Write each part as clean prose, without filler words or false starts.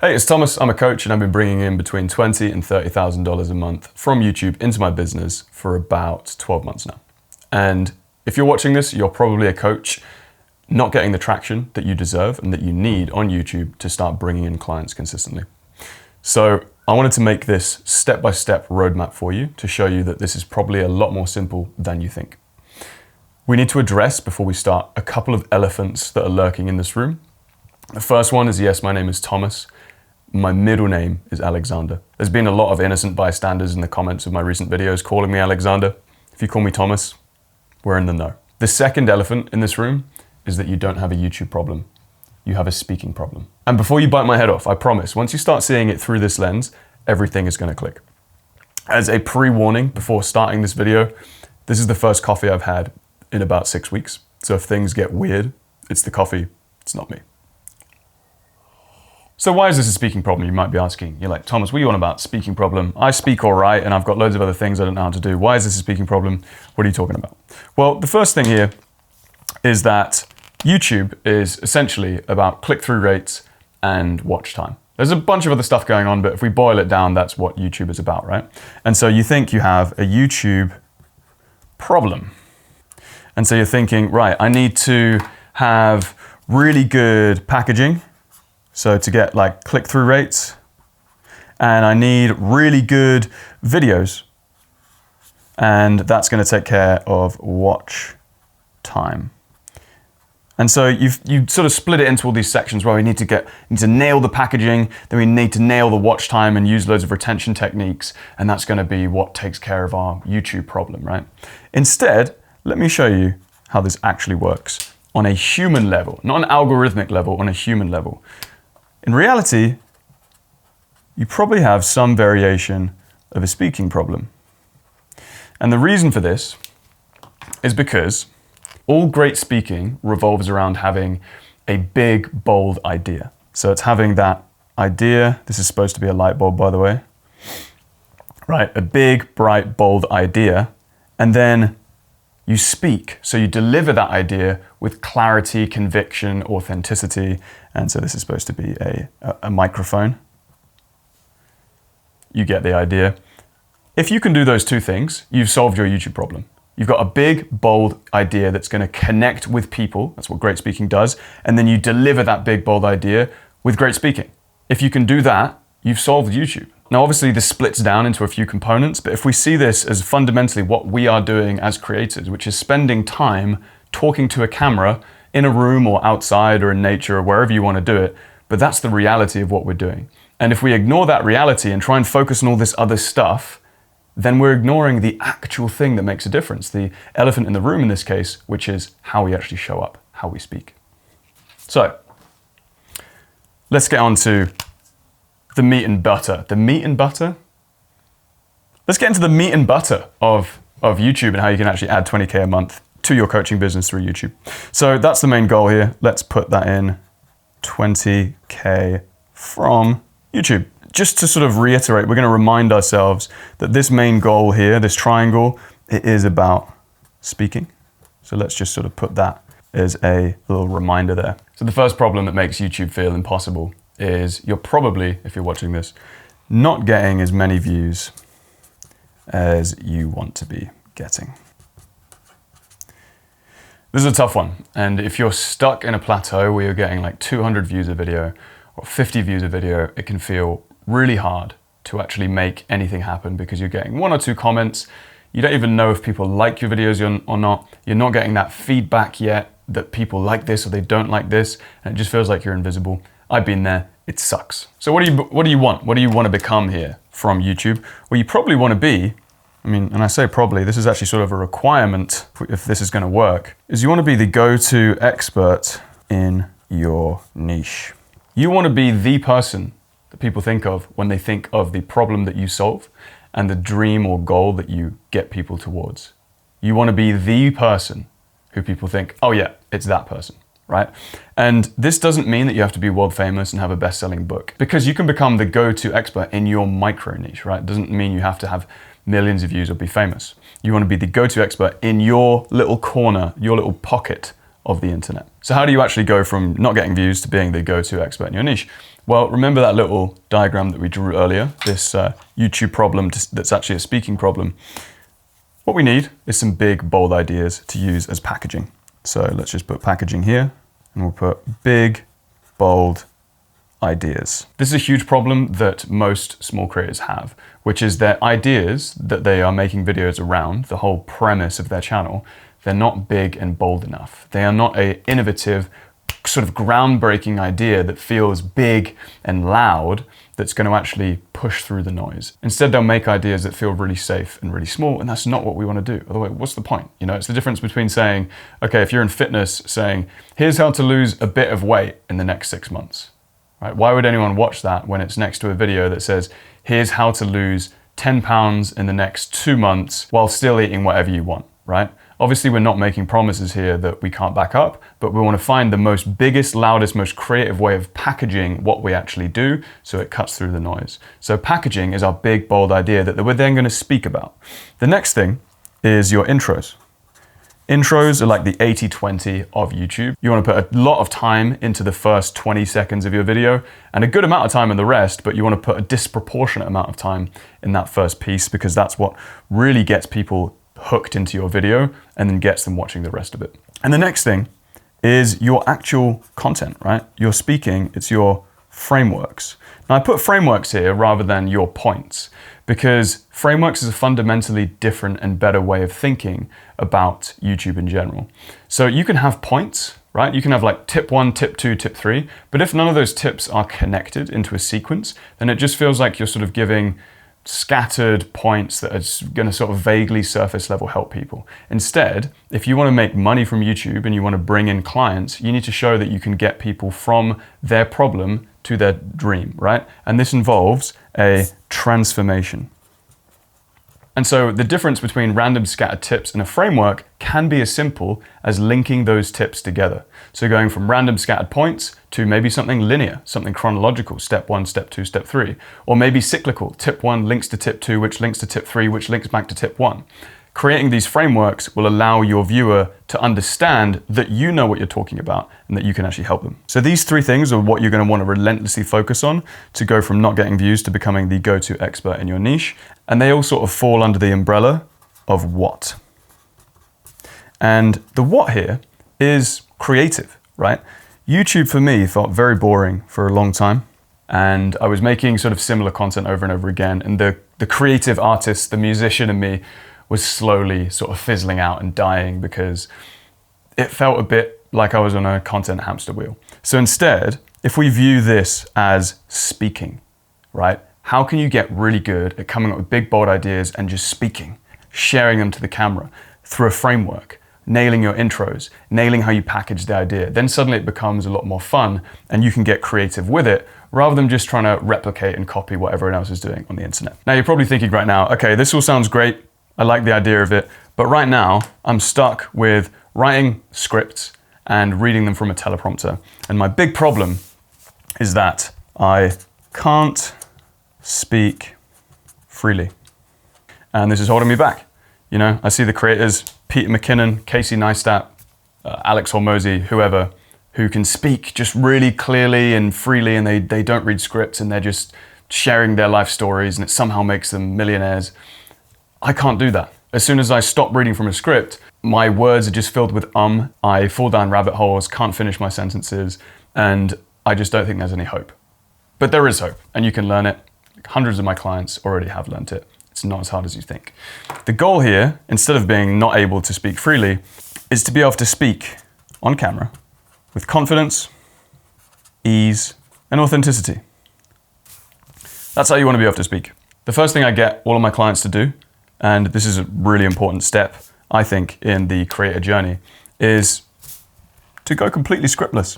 Hey, it's Thomas. I'm a coach and I've been bringing in between $20,000 and $30,000 a month from YouTube into my business for about 12 months now. And if you're watching this, you're probably a coach not getting the traction that you deserve and that you need on YouTube to start bringing in clients consistently. So I wanted to make this step-by-step roadmap for you to show you that this is probably a lot more simple than you think. We need to address, before we start, a couple of elephants that are lurking in this room. The first one is, yes, my name is Thomas. My middle name is Alexander. There's been a lot of innocent bystanders in the comments of my recent videos calling me Alexander. If you call me Thomas, we're in the know. The second elephant in this room is that you don't have a YouTube problem. You have a speaking problem. And before you bite my head off, I promise, once you start seeing it through this lens, everything is going to click. As a pre-warning before starting this video, this is the first coffee I've had in about 6 weeks. So if things get weird, it's the coffee, it's not me. So why is this a speaking problem, you might be asking? You're like, Thomas, what are you on about? Speaking problem? I speak all right, and I've got loads of other things I don't know how to do. Why is this a speaking problem? What are you talking about? Well, the first thing here is that YouTube is essentially about click-through rates and watch time. There's a bunch of other stuff going on, but if we boil it down, that's what YouTube is about, right? And so you think you have a YouTube problem. And so you're thinking, right, I need to have really good packaging, so to get like click-through rates, and I need really good videos, and that's going to take care of watch time. And so you sort of split it into all these sections where we need to nail the packaging, then we need to nail the watch time and use loads of retention techniques, and that's going to be what takes care of our YouTube problem, right? Instead, let me show you how this actually works on a human level, not an algorithmic level, on a human level. In reality, you probably have some variation of a speaking problem. And the reason for this is because all great speaking revolves around having a big, bold idea. So it's having that idea. This is supposed to be a light bulb, by the way. Right, a big, bright, bold idea. And then you speak. So you deliver that idea with clarity, conviction, authenticity. And so this is supposed to be a microphone. You get the idea. If you can do those two things, you've solved your YouTube problem. You've got a big, bold idea that's going to connect with people. That's what great speaking does. And then you deliver that big, bold idea with great speaking. If you can do that, you've solved YouTube. Now, obviously, this splits down into a few components, but if we see this as fundamentally what we are doing as creators, which is spending time talking to a camera in a room or outside or in nature or wherever you want to do it, but that's the reality of what we're doing. And if we ignore that reality and try and focus on all this other stuff, then we're ignoring the actual thing that makes a difference, the elephant in the room in this case, which is how we actually show up, how we speak. So, let's get on to the meat and butter. The meat and butter? Let's get into the meat and butter of YouTube and how you can actually add 20K a month to your coaching business through YouTube. So that's the main goal here. Let's put that in, 20K from YouTube. Just to sort of reiterate, we're going to remind ourselves that this main goal here, this triangle, it is about speaking. So let's just sort of put that as a little reminder there. So the first problem that makes YouTube feel impossible is you're probably, if you're watching this, not getting as many views as you want to be getting. This is a tough one. And if you're stuck in a plateau where you're getting like 200 views a video or 50 views a video, it can feel really hard to actually make anything happen because you're getting 1 or 2 comments. You don't even know if people like your videos or not. You're not getting that feedback yet that people like this or they don't like this. And it just feels like you're invisible. I've been there, it sucks. So what do you want? What do you want to become here from YouTube? Well, you probably want to be, and I say probably, this is actually sort of a requirement if this is going to work, is you want to be the go-to expert in your niche. You want to be the person that people think of when they think of the problem that you solve and the dream or goal that you get people towards. You want to be the person who people think, oh yeah, it's that person. Right? And this doesn't mean that you have to be world famous and have a best-selling book, because you can become the go-to expert in your micro niche, right? It doesn't mean you have to have millions of views or be famous. You want to be the go-to expert in your little corner, your little pocket of the internet. So how do you actually go from not getting views to being the go-to expert in your niche? Well, remember that little diagram that we drew earlier, this YouTube problem that's actually a speaking problem. What we need is some big, bold ideas to use as packaging. So let's just put packaging here, and we'll put big, bold ideas. This is a huge problem that most small creators have, which is their ideas that they are making videos around, the whole premise of their channel, they're not big and bold enough. They are not an innovative, sort of groundbreaking idea that feels big and loud that's going to actually push through the noise. Instead, they'll make ideas that feel really safe and really small, and that's not what we want to do. Otherwise, what's the point? You know, it's the difference between saying, okay, if you're in fitness, saying, here's how to lose a bit of weight in the next 6 months. Right? Why would anyone watch that when it's next to a video that says, here's how to lose 10 pounds in the next 2 months while still eating whatever you want, right? Obviously, we're not making promises here that we can't back up, but we want to find the most biggest, loudest, most creative way of packaging what we actually do so it cuts through the noise. So packaging is our big, bold idea that we're then going to speak about. The next thing is your intros. Intros are like the 80-20 of YouTube. You want to put a lot of time into the first 20 seconds of your video and a good amount of time in the rest, but you want to put a disproportionate amount of time in that first piece because that's what really gets people hooked into your video and then gets them watching the rest of it. And the next thing is your actual content, right? Your speaking, it's your frameworks. Now I put frameworks here rather than your points because frameworks is a fundamentally different and better way of thinking about YouTube in general. So you can have points, right? You can have like tip 1, tip 2, tip 3, but if none of those tips are connected into a sequence, then it just feels like you're sort of giving scattered points that are going to sort of vaguely surface level help people. Instead, if you want to make money from YouTube and you want to bring in clients, you need to show that you can get people from their problem to their dream, right? And this involves a transformation. And so the difference between random scattered tips and a framework can be as simple as linking those tips together. So going from random scattered points to maybe something linear, something chronological, step 1, step 2, step 3, or maybe cyclical, tip 1 links to tip 2, which links to tip 3, which links back to tip 1. Creating these frameworks will allow your viewer to understand that you know what you're talking about and that you can actually help them. So these 3 things are what you're going to want to relentlessly focus on to go from not getting views to becoming the go-to expert in your niche. And they all sort of fall under the umbrella of what. And the what here is creative, right? YouTube for me felt very boring for a long time. And I was making sort of similar content over and over again. And the creative artist, the musician in me was slowly sort of fizzling out and dying because it felt a bit like I was on a content hamster wheel. So instead, if we view this as speaking, right? How can you get really good at coming up with big, bold ideas and just speaking, sharing them to the camera through a framework, nailing your intros, nailing how you package the idea? Then suddenly it becomes a lot more fun and you can get creative with it rather than just trying to replicate and copy what everyone else is doing on the internet. Now you're probably thinking right now, okay, this all sounds great. I like the idea of it, but right now I'm stuck with writing scripts and reading them from a teleprompter. And my big problem is that I can't speak freely. And this is holding me back. You know, I see the creators, Peter McKinnon, Casey Neistat, Alex Hormozy, whoever, who can speak just really clearly and freely, and they don't read scripts and they're just sharing their life stories and it somehow makes them millionaires. I can't do that. As soon as I stop reading from a script, my words are just filled with I fall down rabbit holes, can't finish my sentences, and I just don't think there's any hope. But there is hope, and you can learn it. Hundreds of my clients already have learned it. It's not as hard as you think. The goal here, instead of being not able to speak freely, is to be able to speak on camera with confidence, ease, and authenticity. That's how you want to be able to speak. The first thing I get all of my clients to do, and this is a really important step, I think, in the creator journey, is to go completely scriptless.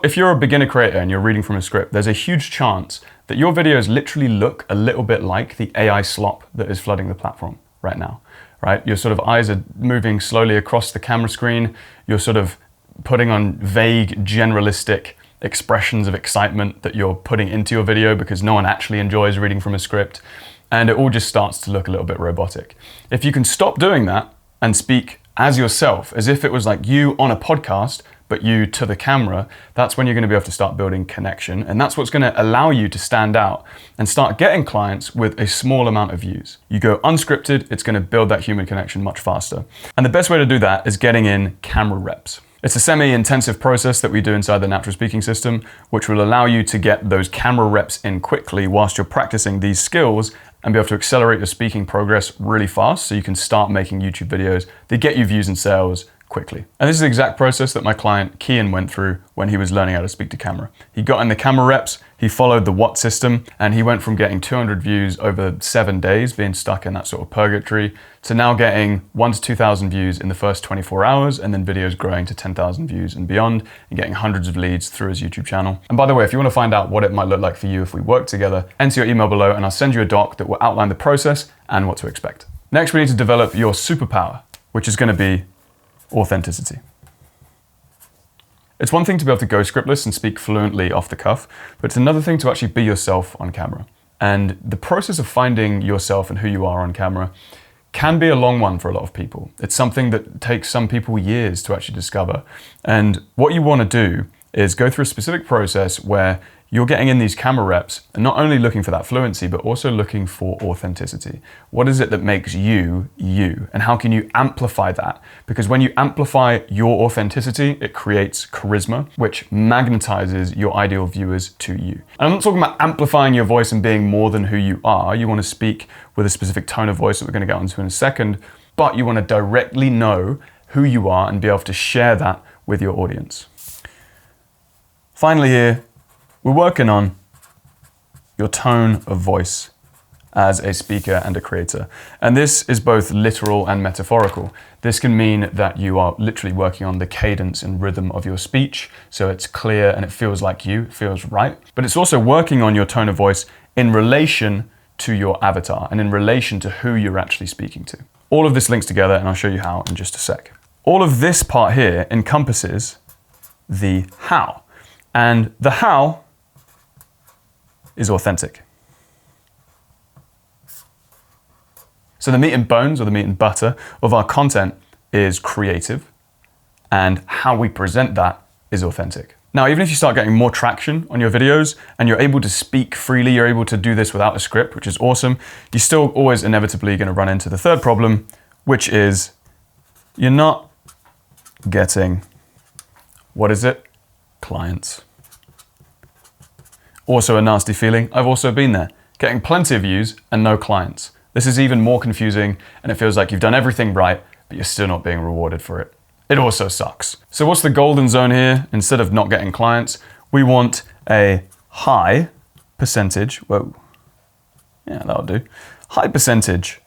If you're a beginner creator and you're reading from a script, there's a huge chance that your videos literally look a little bit like the AI slop that is flooding the platform right now, right? Your sort of eyes are moving slowly across the camera screen. You're sort of putting on vague, generalistic expressions of excitement that you're putting into your video because no one actually enjoys reading from a script. And it all just starts to look a little bit robotic. If you can stop doing that and speak as yourself, as if it was like you on a podcast, but you to the camera, that's when you're going to be able to start building connection. And that's what's going to allow you to stand out and start getting clients with a small amount of views. You go unscripted, it's going to build that human connection much faster. And the best way to do that is getting in camera reps. It's a semi-intensive process that we do inside the natural speaking system, which will allow you to get those camera reps in quickly whilst you're practicing these skills and be able to accelerate your speaking progress really fast so you can start making YouTube videos that get you views and sales quickly. And this is the exact process that my client Kian went through when he was learning how to speak to camera. He got in the camera reps, he followed the Watt system, and he went from getting 200 views over 7 days, being stuck in that sort of purgatory, to now getting 1,000 to 2,000 views in the first 24 hours, and then videos growing to 10,000 views and beyond, and getting hundreds of leads through his YouTube channel. And by the way, if you want to find out what it might look like for you if we work together, enter your email below and I'll send you a doc that will outline the process and what to expect. Next, we need to develop your superpower, which is going to be authenticity. It's one thing to be able to go scriptless and speak fluently off the cuff, but it's another thing to actually be yourself on camera. And the process of finding yourself and who you are on camera can be a long one for a lot of people. It's something that takes some people years to actually discover. And what you want to do is go through a specific process where you're getting in these camera reps and not only looking for that fluency, but also looking for authenticity. What is it that makes you, you? And how can you amplify that? Because when you amplify your authenticity, it creates charisma, which magnetizes your ideal viewers to you. And I'm not talking about amplifying your voice and being more than who you are. You want to speak with a specific tone of voice that we're going to get onto in a second, but you want to directly know who you are and be able to share that with your audience. Finally here, we're working on your tone of voice as a speaker and a creator. And this is both literal and metaphorical. This can mean that you are literally working on the cadence and rhythm of your speech, so it's clear and it feels like you, it feels right. But it's also working on your tone of voice in relation to your avatar and in relation to who you're actually speaking to. All of this links together and I'll show you how in just a sec. All of this part here encompasses the how. And the how is authentic. So the meat and bones, or the meat and butter of our content, is creative, and how we present that is authentic. Now, even if you start getting more traction on your videos and you're able to speak freely, you're able to do this without a script, which is awesome, you're still always inevitably going to run into the third problem, which is you're not getting, what is it? Clients. Also a nasty feeling. I've also been there, getting plenty of views and no clients. This is even more confusing and it feels like you've done everything right, but you're still not being rewarded for it. It also sucks. So what's the golden zone here? Instead of not getting clients, we want a high percentage, whoa, yeah, that'll do. High percentage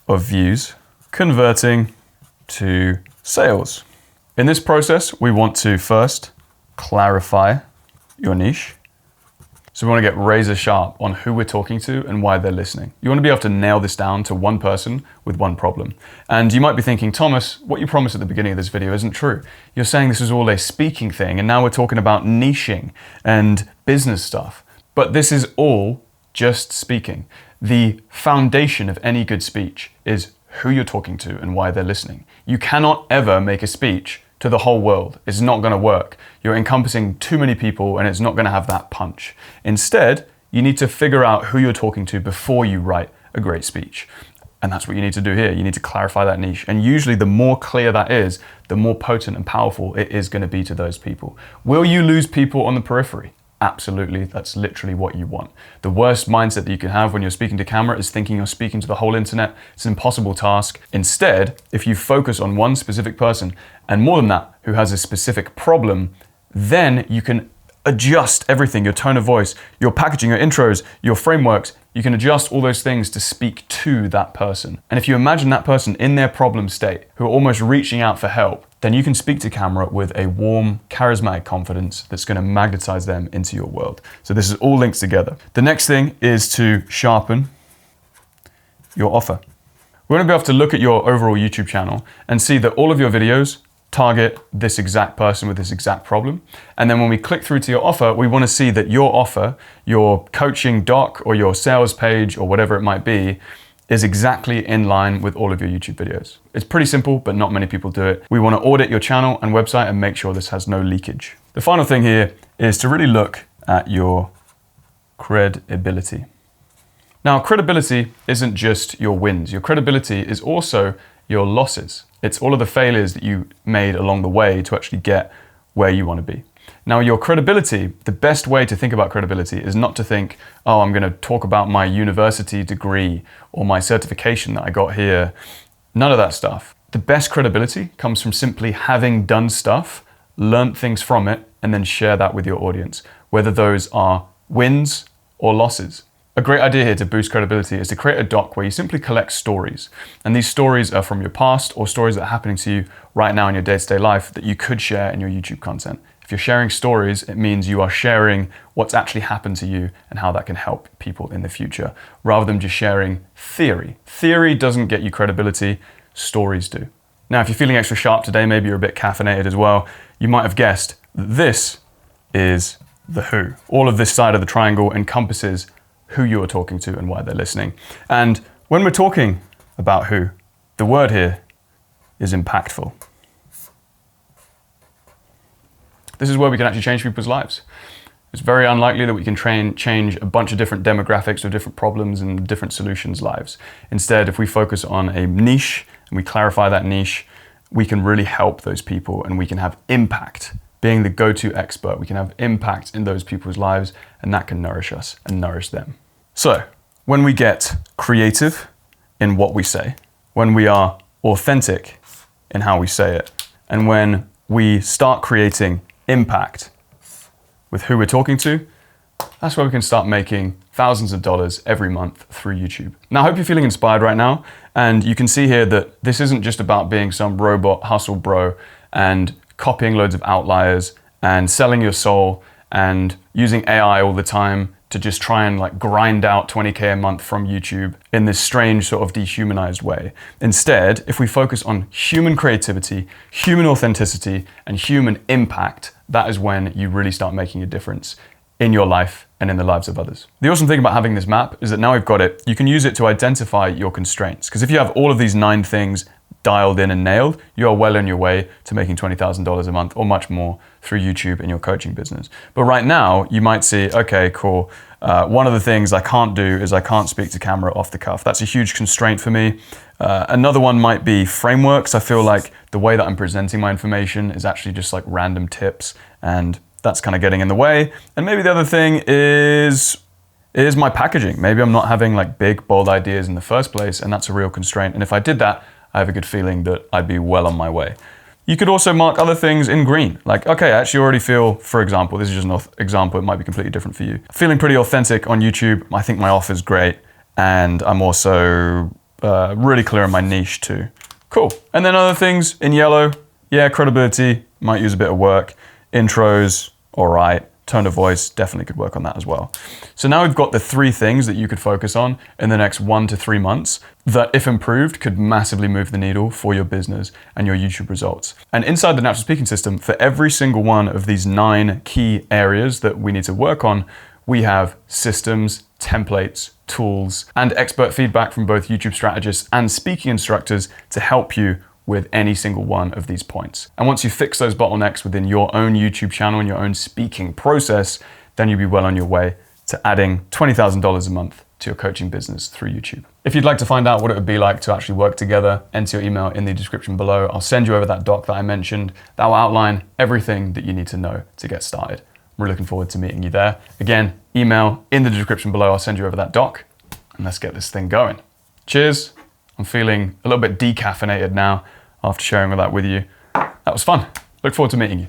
of views converting to sales. In this process, we want to first clarify your niche. So we want to get razor sharp on who we're talking to and why they're listening. You want to be able to nail this down to one person with one problem. And you might be thinking, Thomas, what you promised at the beginning of this video isn't true. You're saying this is all a speaking thing, and now we're talking about niching and business stuff. But this is all just speaking. The foundation of any good speech is who you're talking to and why they're listening. You cannot ever make a speech to the whole world. It's not going to work. You're encompassing too many people and it's not going to have that punch. Instead, you need to figure out who you're talking to before you write a great speech. And that's what you need to do here. You need to clarify that niche. And usually the more clear that is, the more potent and powerful it is going to be to those people. Will you lose people on the periphery? Absolutely, that's literally what you want. The worst mindset that you can have when you're speaking to camera is thinking you're speaking to the whole internet. It's an impossible task. Instead, if you focus on one specific person, and more than that, who has a specific problem, then you can adjust everything, your tone of voice, your packaging, your intros, your frameworks. You can adjust all those things to speak to that person. And if you imagine that person in their problem state, who are almost reaching out for help, then you can speak to camera with a warm, charismatic confidence that's going to magnetize them into your world. So this is all linked together. The next thing is to sharpen your offer. We're going to be able to look at your overall YouTube channel and see that all of your videos target this exact person with this exact problem. And then when we click through to your offer, we want to see that your offer, your coaching doc or your sales page or whatever it might be, is exactly in line with all of your YouTube videos. It's pretty simple, but not many people do it. We want to audit your channel and website and make sure this has no leakage. The final thing here is to really look at your credibility. Now, credibility isn't just your wins. Your credibility is also your losses. It's all of the failures that you made along the way to actually get where you want to be. Now, your credibility, the best way to think about credibility is not to think, oh, I'm going to talk about my university degree or my certification that I got here. None of that stuff. The best credibility comes from simply having done stuff, learned things from it, and then share that with your audience, whether those are wins or losses. A great idea here to boost credibility is to create a doc where you simply collect stories. And these stories are from your past or stories that are happening to you right now in your day-to-day life that you could share in your YouTube content. If you're sharing stories, it means you are sharing what's actually happened to you and how that can help people in the future, rather than just sharing theory. Theory doesn't get you credibility, stories do. Now, if you're feeling extra sharp today, maybe you're a bit caffeinated as well, you might have guessed that this is the who. All of this side of the triangle encompasses who you are talking to and why they're listening. And when we're talking about who, the word here is impactful. This is where we can actually change people's lives. It's very unlikely that we can change a bunch of different demographics or different problems and different solutions' lives. Instead, if we focus on a niche and we clarify that niche, we can really help those people and we can have impact. Being the go-to expert, we can have impact in those people's lives, and that can nourish us and nourish them. So, when we get creative in what we say, when we are authentic in how we say it, and when we start creating impact with who we're talking to, that's where we can start making thousands of dollars every month through YouTube. Now, I hope you're feeling inspired right now, and you can see here that this isn't just about being some robot hustle bro and copying loads of outliers and selling your soul and using AI all the time to just try and like grind out 20K a month from YouTube in this strange sort of dehumanized way. Instead, if we focus on human creativity, human authenticity, and human impact, that is when you really start making a difference in your life and in the lives of others. The awesome thing about having this map is that now we've got it, you can use it to identify your constraints. Because if you have all of these 9 things dialed in and nailed, you are well on your way to making $20,000 a month or much more through YouTube in your coaching business. But right now, you might see, okay, cool. One of the things I can't do is I can't speak to camera off the cuff. That's a huge constraint for me. Another one might be frameworks. I feel like the way that I'm presenting my information is actually just like random tips, and that's kind of getting in the way. And maybe the other thing is my packaging. Maybe I'm not having like big, bold ideas in the first place, and that's a real constraint. And if I did that, I have a good feeling that I'd be well on my way. You could also mark other things in green. Like, okay, I actually already feel, for example, this is just an example, it might be completely different for you. Feeling pretty authentic on YouTube. I think my offer is great. And I'm also really clear on my niche too. Cool. And then other things in yellow, yeah, credibility, might use a bit of work. Intros, all right. Tone of voice, definitely could work on that as well. So now we've got the 3 things that you could focus on in the next 1 to 3 months that, if improved, could massively move the needle for your business and your YouTube results. And inside the natural speaking system, for every single one of these 9 key areas that we need to work on, we have systems, templates, tools, and expert feedback from both YouTube strategists and speaking instructors to help you with any single one of these points. And once you fix those bottlenecks within your own YouTube channel and your own speaking process, then you'll be well on your way to adding $20,000 a month to your coaching business through YouTube. If you'd like to find out what it would be like to actually work together, enter your email in the description below. I'll send you over that doc that I mentioned. That will outline everything that you need to know to get started. I'm really looking forward to meeting you there. Again, email in the description below. I'll send you over that doc, and let's get this thing going. Cheers. I'm feeling a little bit decaffeinated now after sharing all that with you. That was fun. Look forward to meeting you.